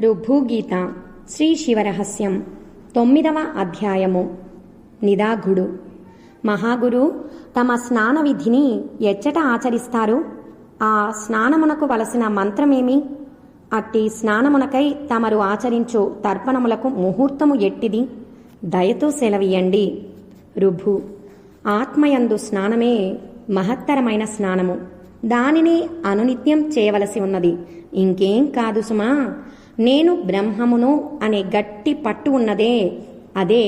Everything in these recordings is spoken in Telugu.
రుభుగీత శ్రీ శివరహస్యం 9వ అధ్యాయము. నిదాఘుడు. మహాగురు తమ స్నాన విధిని ఎచ్చట ఆచరిస్తారు? ఆ స్నానమునకు వలసిన మంత్రమేమి? అట్టి స్నానమునకై తమరు ఆచరించు తర్పణములకు ముహూర్తము ఎట్టిది? దయతో సెలవియండి. రుభు. ఆత్మయందు స్నానమే మహత్తరమైన స్నానము. దానిని అనునిత్యం చేయవలసి ఉన్నది. ఇంకేం కాదు సుమా. నేను బ్రహ్మమును అనే గట్టి పట్టు ఉన్నదే, అదే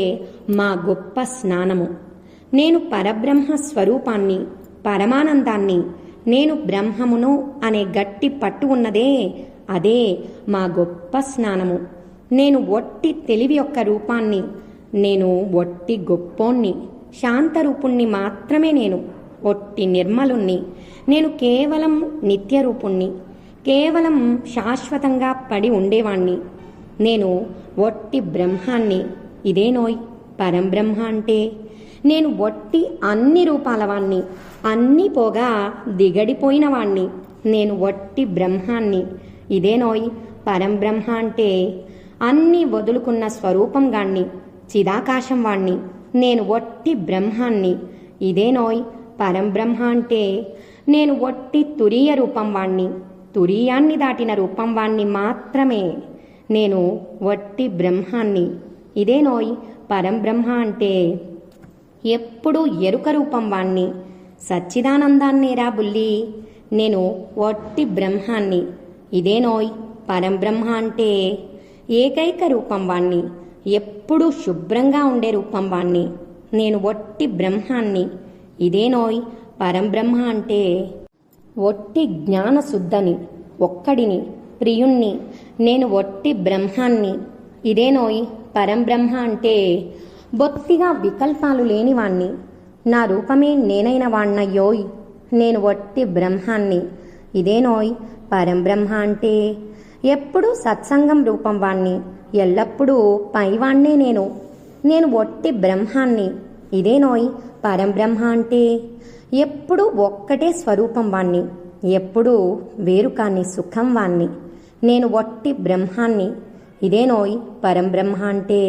మా గొప్ప స్నానము. నేను పరబ్రహ్మ స్వరూపాన్ని, పరమానందాన్ని. నేను బ్రహ్మమును అనే గట్టి పట్టు ఉన్నదే, అదే మా గొప్ప స్నానము. నేను ఒట్టి తెలివి యొక్క రూపాన్ని. నేను ఒట్టి గొప్పోణ్ణి, శాంతరూపుణ్ణి మాత్రమే. నేను ఒట్టి నిర్మలుణ్ణి. నేను కేవలం నిత్యరూపుణ్ణి, కేవలం శాశ్వతంగా పడి ఉండేవాణ్ణి. నేను ఒట్టి బ్రహ్మాన్ని. ఇదేనోయ్ పరంబ్రహ్మ అంటే. నేను ఒట్టి అన్ని రూపాలవాణ్ణి, అన్నీ పోగా దిగడిపోయిన వాణ్ణి. నేను ఒట్టి బ్రహ్మాన్ని. ఇదేనోయ్ పరంబ్రహ్మ అంటే. అన్నీ వదులుకున్న స్వరూపం గాణ్ణి, చిదాకాశం వాణ్ణి. నేను ఒట్టి బ్రహ్మాన్ని. ఇదేనోయ్ పరంబ్రహ్మ అంటే. నేను ఒట్టి తురీయ రూపం వాణ్ణి, తురీయాన్ని దాటిన రూపం వాణ్ణి మాత్రమే. నేను ఒట్టి బ్రహ్మాన్ని. ఇదేనోయ్ పరంబ్రహ్మ అంటే. ఎప్పుడు ఎరుక రూపం వాణ్ణి, సచ్చిదానందాన్నేరా బుల్లి. నేను ఒట్టి బ్రహ్మాన్ని. ఇదేనోయ్ పరంబ్రహ్మ అంటే. ఏకైక రూపం వాణ్ణి, ఎప్పుడూ శుభ్రంగా ఉండే రూపం వాణ్ణి. నేను ఒట్టి బ్రహ్మాన్ని. ఇదేనోయ్ పరంబ్రహ్మ అంటే. ఒట్టి జ్ఞానశుద్ధని, ఒక్కడిని, ప్రియుణ్ణి. నేను ఒట్టి బ్రహ్మాన్ని. ఇదేనోయ్ పరంబ్రహ్మ అంటే. బొత్తిగా వికల్పాలు లేనివాణ్ణి, నా రూపమే నేనైన వాణ్ణయ్యోయ్. నేను ఒట్టి బ్రహ్మాన్ని. ఇదేనోయ్ పరంబ్రహ్మ అంటే. ఎప్పుడూ సత్సంగం రూపం వాణ్ణి, ఎల్లప్పుడూ పైవాణ్ణే నేను. నేను ఒట్టి బ్రహ్మాన్ని. ఇదేనోయ్ పరంబ్రహ్మ అంటే. ఎప్పుడూ ఒక్కటే స్వరూపం వాణ్ణి, ఎప్పుడూ వేరుకాన్ని సుఖం వాణ్ణి. నేను ఒట్టి బ్రహ్మాన్ని. ఇదేనోయ్ పరంబ్రహ్మ అంటే.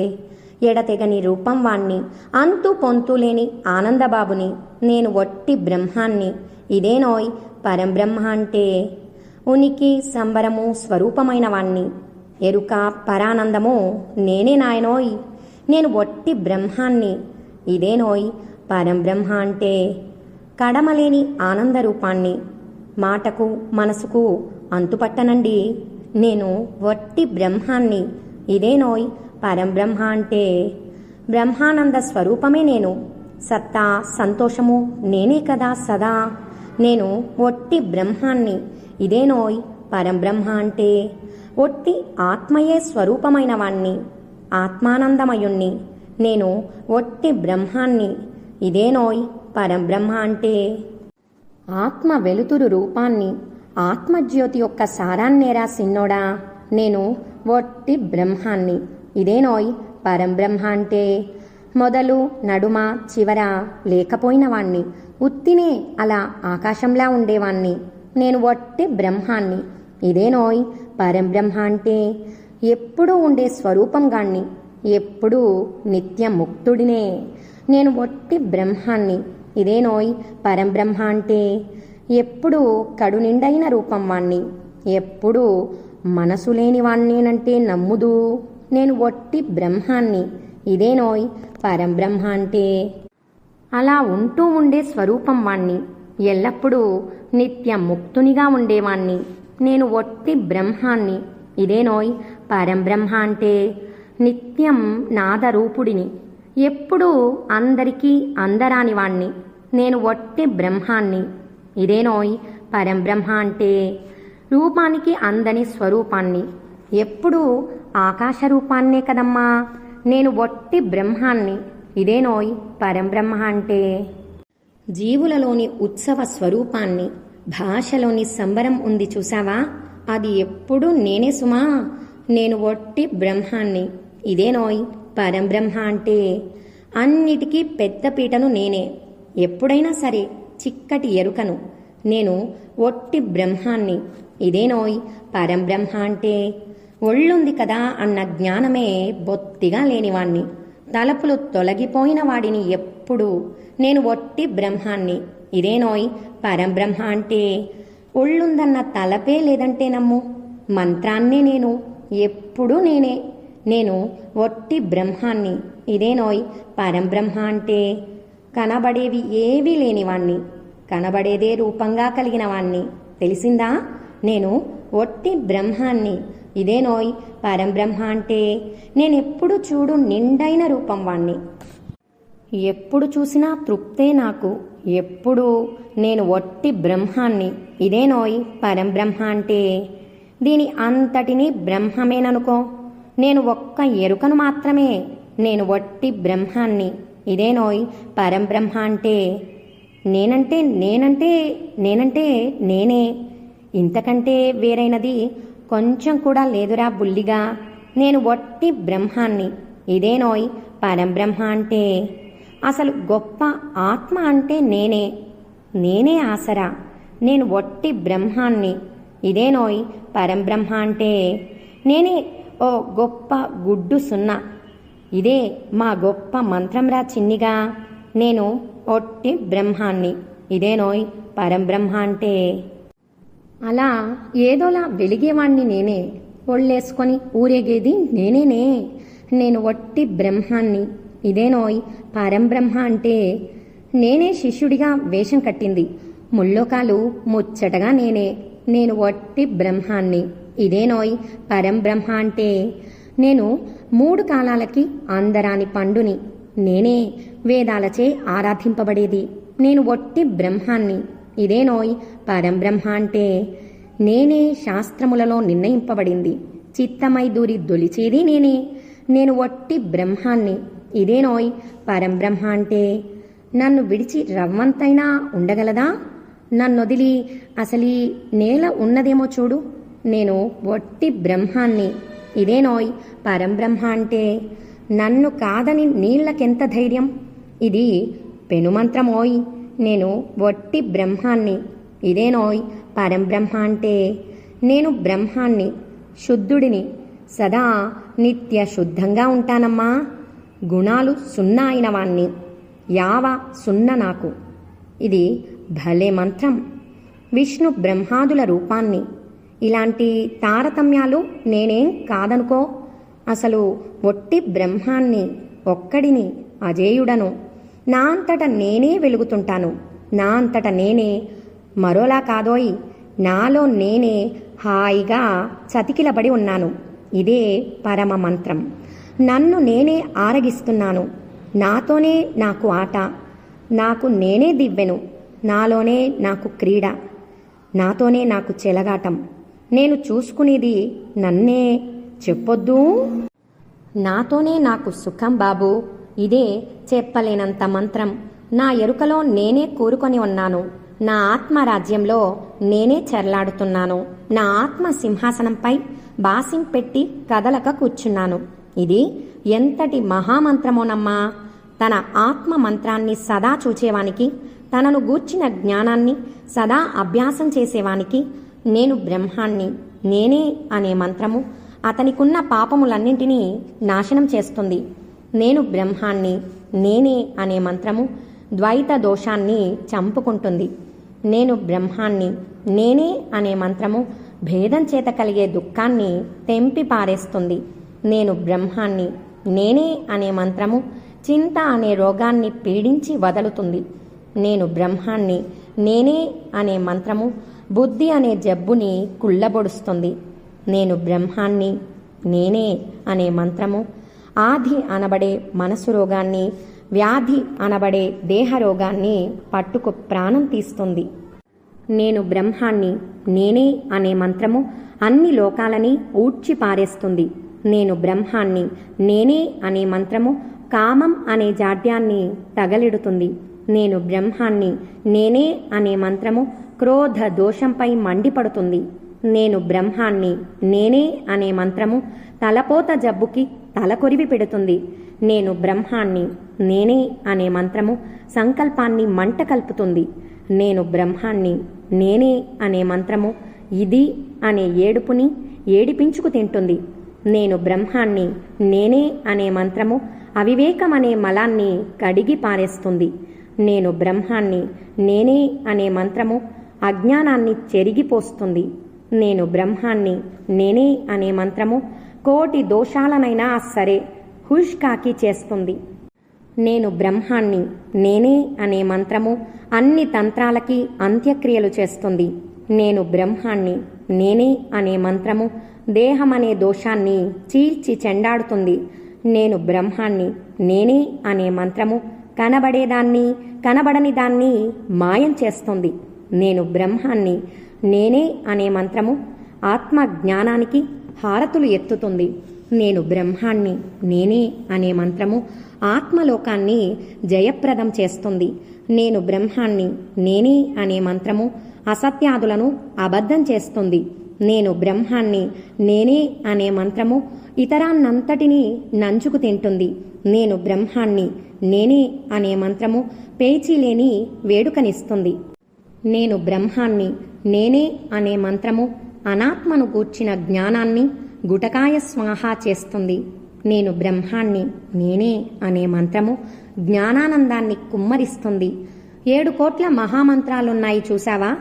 ఎడతెగని రూపం వాణ్ణి, అంతు పొంతు లేని ఆనందబాబుని. నేను ఒట్టి బ్రహ్మాన్ని. ఇదేనోయ్ పరంబ్రహ్మ అంటే. ఉనికి సంబరము స్వరూపమైన వాణ్ణి, ఎరుక పరానందము నేనే నాయనోయ్. నేను ఒట్టి బ్రహ్మాన్ని. ఇదేనోయ్ పరంబ్రహ్మ అంటే. కడమలేని ఆనంద రూపాన్ని, మాటకు మనసుకు అంతుపట్టనండి. నేను ఒట్టి బ్రహ్మాన్ని. ఇదేనోయ్ పరంబ్రహ్మ అంటే. బ్రహ్మానంద స్వరూపమే నేను. సత్తా సంతోషము నేనే కదా సదా. నేను ఒట్టి బ్రహ్మాన్ని. ఇదేనోయ్ పరంబ్రహ్మ అంటే. ఒట్టి ఆత్మయే స్వరూపమైన వాణ్ణి, ఆత్మానందమయుణ్ణి. నేను ఒట్టి బ్రహ్మాన్ని. ఇదేనోయ్ పరంబ్రహ్మ అంటే. ఆత్మ వెలుతురు రూపాన్ని, ఆత్మజ్యోతి యొక్క సారాన్నేరా సిన్నోడా. నేను ఒట్టి బ్రహ్మాన్ని. ఇదేనోయ్ పరంబ్రహ్మ అంటే. మొదలు నడుమ చివర లేకపోయిన వాణ్ణి, ఉత్తినే అలా ఆకాశంలా ఉండేవాణ్ణి. నేను ఒట్టి బ్రహ్మాన్ని. ఇదేనోయ్ పరంబ్రహ్మ అంటే. ఎప్పుడూ ఉండే స్వరూపం గాణ్ణి, ఎప్పుడూ నిత్య ముక్తుడినే. నేను ఒట్టి బ్రహ్మాన్ని. ఇదేనోయ్ పరంబ్రహ్మ అంటే. ఎప్పుడూ కడు నిండైన రూపం వాణ్ణి, ఎప్పుడూ మనసు లేని వాణ్ణేనంటే నమ్ముదు. నేను ఒట్టి బ్రహ్మాన్ని. ఇదేనోయ్ పరంబ్రహ్మ అంటే. అలా ఉంటూ ఉండే స్వరూపం వాణ్ణి, ఎల్లప్పుడూ నిత్య ముక్తునిగా ఉండేవాణ్ణి. నేను ఒట్టి బ్రహ్మాన్ని. ఇదేనోయ్ పరంబ్రహ్మ అంటే. నిత్యం నాదరూపుడిని, ఎప్పుడూ అందరికీ అందరాని వాణ్ణి. నేను ఒట్టి బ్రహ్మాన్ని. ఇదేనోయ్ పరంబ్రహ్మ అంటే. రూపానికి అందని స్వరూపాన్ని, ఎప్పుడూ ఆకాశ రూపాన్నే కదమ్మా. నేను ఒట్టి బ్రహ్మాన్ని. ఇదేనోయ్ పరంబ్రహ్మ అంటే. జీవులలోని ఉత్సవ స్వరూపాన్ని, భాషలోని సంబరం ఉంది చూసావా, అది ఎప్పుడూ నేనే సుమా. నేను ఒట్టి బ్రహ్మాన్ని. ఇదేనోయ్ పరంబ్రహ్మ అంటే. అన్నిటికీ పెద్ద పీటను నేనే. ఎప్పుడైనా సరే చిక్కటి ఎరుకను. నేను ఒట్టి బ్రహ్మాన్ని. ఇదేనోయ్ పరంబ్రహ్మ అంటే. ఒళ్ళుంది కదా అన్న జ్ఞానమే బొత్తిగా లేనివాణ్ణి. తలపులు తొలగిపోయిన వాడిని ఎప్పుడు నేను ఒట్టి బ్రహ్మాన్ని, ఇదేనోయ్ పరంబ్రహ్మ అంటే. ఒళ్ళుందన్న తలపే లేదంటే నమ్ము. మంత్రాన్నే నేను, ఎప్పుడూ నేనే. నేను ఒట్టి బ్రహ్మాన్ని, ఇదేనోయ్ పరంబ్రహ్మ అంటే. కనబడేవి ఏవీ లేనివాణ్ణి, కనబడేదే రూపంగా కలిగిన వాణ్ణి. తెలిసిందా? నేను ఒట్టి బ్రహ్మాన్ని, ఇదేనోయ్ పరంబ్రహ్మ అంటే. నేనెప్పుడు చూడు నిండైన రూపం వాణ్ణి. ఎప్పుడు చూసినా తృప్తే నాకు. ఎప్పుడు నేను ఒట్టి బ్రహ్మాన్ని, ఇదేనోయ్ పరంబ్రహ్మ అంటే. దీని అంతటినీ బ్రహ్మమేననుకో. నేను ఒక్క ఎరుకను మాత్రమే. నేను ఒట్టి బ్రహ్మాన్ని, ఇదేనోయ్ పరంబ్రహ్మ అంటే. నేనంటే నేనంటే నేనంటే నేనే. ఇంతకంటే వేరైనది కొంచెం కూడా లేదురా బుల్లిగా. నేను ఒట్టి బ్రహ్మాన్ని, ఇదేనోయ్ పరంబ్రహ్మ అంటే. అసలు గొప్ప ఆత్మ అంటే నేనే. నేనే ఆసరా. నేను ఒట్టి బ్రహ్మాన్ని, ఇదేనోయ్ పరంబ్రహ్మ అంటే. నేనే ఓ గొప్ప గుడ్డు సున్నా. ఇదే మా గొప్ప మంత్రంరా చిన్నిగా. నేను ఒట్టి బ్రహ్మాన్ని, ఇదేనోయ్ పరంబ్రహ్మ అంటే. అలా ఏదోలా వెలిగేవాణ్ణి నేనే. ఒళ్ళేసుకొని ఊరేగేది నేనేనే. నేను ఒట్టి బ్రహ్మాన్ని, ఇదేనోయ్ పరంబ్రహ్మ అంటే. నేనే శిష్యుడిగా వేషం కట్టింది. ముల్లోకాలు ముచ్చటగా నేనే. నేను ఒట్టి బ్రహ్మాన్ని, ఇదేనోయ్ పరంబ్రహ్మ అంటే. నేను 3 కాలాలకి అందరాని పండుని. నేనే వేదాలచే ఆరాధింపబడేది. నేను ఒట్టి బ్రహ్మాన్ని, ఇదేనోయ్ పరంబ్రహ్మ అంటే. నేనే శాస్త్రములలో నిర్ణయింపబడింది. చిత్తమై దూరి దొలిచేది నేనే. నేను ఒట్టి బ్రహ్మాన్ని, ఇదేనోయ్ పరంబ్రహ్మ అంటే. నన్ను విడిచి రవ్వంతైనా ఉండగలదా? నన్నొదిలి అసలీ నేల ఉన్నదేమో చూడు. నేను ఒట్టి బ్రహ్మాన్ని, ఇదేనోయ్ పరంబ్రహ్మ అంటే. నన్ను కాదని నీళ్లకెంత ధైర్యం? ఇది పెనుమంత్రమోయ్. నేను ఒట్టి బ్రహ్మాన్ని, ఇదేనోయ్ పరంబ్రహ్మ అంటే. నేను బ్రహ్మాన్ని, శుద్ధుడిని. సదా నిత్య శుద్ధంగా ఉంటానమ్మా. గుణాలు 0 అయిన వాణ్ణి. యావ 0 నాకు. ఇది భలే మంత్రం. విష్ణు బ్రహ్మాదుల రూపాన్ని. ఇలాంటి తారతమ్యాలు నేనేం కాదనుకో. అసలు ఒట్టి బ్రహ్మాన్ని, ఒక్కడిని, అజేయుడను. నా అంతట నేనే వెలుగుతుంటాను. నా అంతట నేనే. మరోలా కాదోయ్. నాలో నేనే హాయిగా చతికిలబడి ఉన్నాను. ఇదే పరమ మంత్రం. నన్ను నేనే ఆరగిస్తున్నాను. నాతోనే నాకు ఆట. నాకు నేనే దివ్వెను. నాలోనే నాకు క్రీడ. నాతోనే నాకు చెలగాటం. నేను చూసుకునేది నన్నే. చెప్పొద్దూ? నాతోనే నాకు సుఖం బాబు. ఇదే చెప్పలేనంత మంత్రం. నా ఎరుకలో నేనే కూరుకొని ఉన్నాను. నా ఆత్మరాజ్యంలో నేనే చెర్లాడుతున్నాను. నా ఆత్మ సింహాసనంపై బాసిం పెట్టి కదలక కూర్చున్నాను. ఇది ఎంతటి మహామంత్రమోనమ్మా. తన ఆత్మ మంత్రాన్ని సదా చూచేవానికి, తనను గూర్చిన జ్ఞానాన్ని సదా అభ్యాసం చేసేవానికి నేను బ్రహ్మాన్ని, నేనే అనే మంత్రము అతనికున్న పాపములన్నింటినీ నాశనం చేస్తుంది. నేను బ్రహ్మాన్ని, నేనే అనే మంత్రము ద్వైత దోషాన్ని చంపుకుంటుంది. నేను బ్రహ్మాన్ని, నేనే అనే మంత్రము భేదం చేత కలిగే దుఃఖాన్ని తెంపి పారేస్తుంది. నేను బ్రహ్మాన్ని, నేనే అనే మంత్రము చింత అనే రోగాన్ని పీడించి వదులుతుంది. నేను బ్రహ్మాన్ని, నేనే అనే మంత్రము బుద్ధి అనే జబ్బుని కుళ్ళబొడుస్తుంది. నేను బ్రహ్మాన్ని, నేనే అనే మంత్రము ఆది అనబడే మనసు రోగాన్ని, వ్యాధి అనబడే దేహ రోగాన్ని పట్టుకు ప్రాణం తీస్తుంది. నేను బ్రహ్మాన్ని, నేనే అనే మంత్రము అన్ని లోకాలని ఊడ్చి పారేస్తుంది. నేను బ్రహ్మాన్ని, నేనే అనే మంత్రము కామం అనే జాడ్యాన్ని తగలెడుతుంది. నేను బ్రహ్మాన్ని, నేనే అనే మంత్రము క్రోధ దోషంపై మండిపడుతుంది. నేను బ్రహ్మాన్ని, నేనే అనే మంత్రము తలపోత జబ్బుకి తలకొరివి పెడుతుంది. నేను బ్రహ్మాన్ని, నేనే అనే మంత్రము సంకల్పాన్ని మంట కలుపుతుంది. నేను బ్రహ్మాన్ని, నేనే అనే మంత్రము ఇది అనే ఏడుపుని ఏడిపించుకు తింటుంది. నేను బ్రహ్మాన్ని, నేనే అనే మంత్రము అవివేకమనే మలాన్ని కడిగి పారేస్తుంది. నేను బ్రహ్మాన్ని, నేనే అనే మంత్రము అజ్ఞానాన్ని చెరిగిపోస్తుంది. నేను బ్రహ్మాన్ని, నేనే అనే మంత్రము కోటి దోషాలనైనా సరే హుష్కాకి చేస్తుంది. నేను బ్రహ్మాన్ని, నేనే అనే మంత్రము అన్ని తంత్రాలకి అంత్యక్రియలు చేస్తుంది. నేను బ్రహ్మాన్ని, నేనే అనే మంత్రము దేహమనే దోషాన్ని చీల్చి చెండాడుతుంది. నేను బ్రహ్మాన్ని, నేనే అనే మంత్రము కనబడేదాన్ని, కనబడని దాన్ని మాయం చేస్తుంది. నేను బ్రహ్మాన్ని, నేనే అనే మంత్రము ఆత్మ జ్ఞానానికి హారతులు ఎత్తుతుంది. నేను బ్రహ్మాన్ని, నేనే అనే మంత్రము ఆత్మలోకాన్ని జయప్రదం చేస్తుంది. నేను బ్రహ్మాన్ని, నేనే అనే మంత్రము అసత్యాదులను అబద్ధం చేస్తుంది. నేను బ్రహ్మాన్ని, నేనే అనే మంత్రము ఇతరాన్నంతటినీ నంచుకు తింటుంది. నేను బ్రహ్మాన్ని, నేనే అనే మంత్రము పేచీలేని వేడుకనిస్తుంది. నేను బ్రహ్మాన్ని, నేనే అనే మంత్రము అనాత్మను గూర్చిన జ్ఞానాన్ని గుటకాయ స్వాహా చేస్తుంది. నేను బ్రహ్మాన్ని, నేనే అనే మంత్రము జ్ఞానానందాన్ని కుమ్మరిస్తుంది. 7 కోట్ల మహామంత్రాలున్నాయి చూశావా?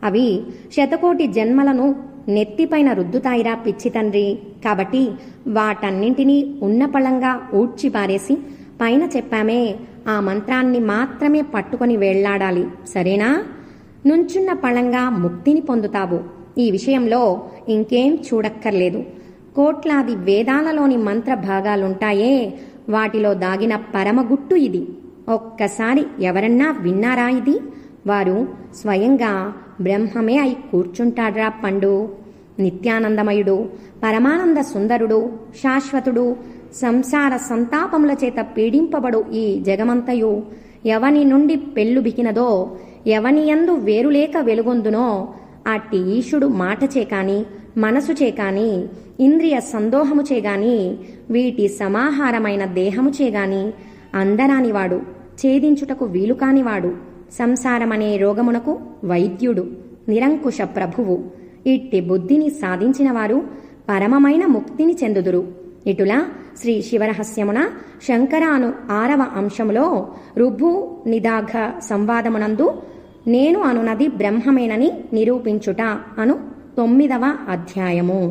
అవి శతకోటి జన్మలను నెత్తిపైన రుద్దుతాయిరా పిచ్చి తండ్రి. కాబట్టి వాటన్నింటినీ ఉన్నపళంగా ఊడ్చిపారేసి పైన చెప్పామే ఆ మంత్రాన్ని మాత్రమే పట్టుకొని వేళ్లాడాలి. సరేనా? నుంచున్న పళంగా ముక్తిని పొందుతావు. ఈ విషయంలో ఇంకేం చూడక్కర్లేదు. కోట్లాది వేదాలలోని మంత్ర భాగాలుంటాయే, వాటిలో దాగిన పరమగుట్టు ఇది. ఒక్కసారి ఎవరన్నా విన్నారా ఇది? వారు స్వయంగా బ్రహ్మమే అయి కూర్చుంటాడ్రా పండు. నిత్యానందమయుడు, పరమానంద సుందరుడు, శాశ్వతుడు, సంసార సంతాపముల చేత పీడింపబడు ఈ జగమంతయు ఎవని నుండి పెళ్ళుబికినదో, ఎవనియందు వేరులేక వెలుగొందునో అట్టి ఈశుడు మాటచే కాని, మనసుచే కాని, ఇంద్రియ సందోహముచే గాని, వీటి సమాహారమైన దేహముచే గాని అందరానివాడు, ఛేదించుటకు వీలుకానివాడు, సంసారమనే రోగమునకు వైద్యుడు, నిరంకుశ ప్రభువు. ఇట్టి బుద్ధిని సాధించిన వారు పరమమైన ముక్తిని చెందుదురు. ఇటులా శ్రీ శివరహస్యమున శంకరాను 6వ అంశములో రుభు నిదాఘ సంవాదమునందు నేను అనునది బ్రహ్మమేనని నిరూపించుట అను 9వ అధ్యాయము.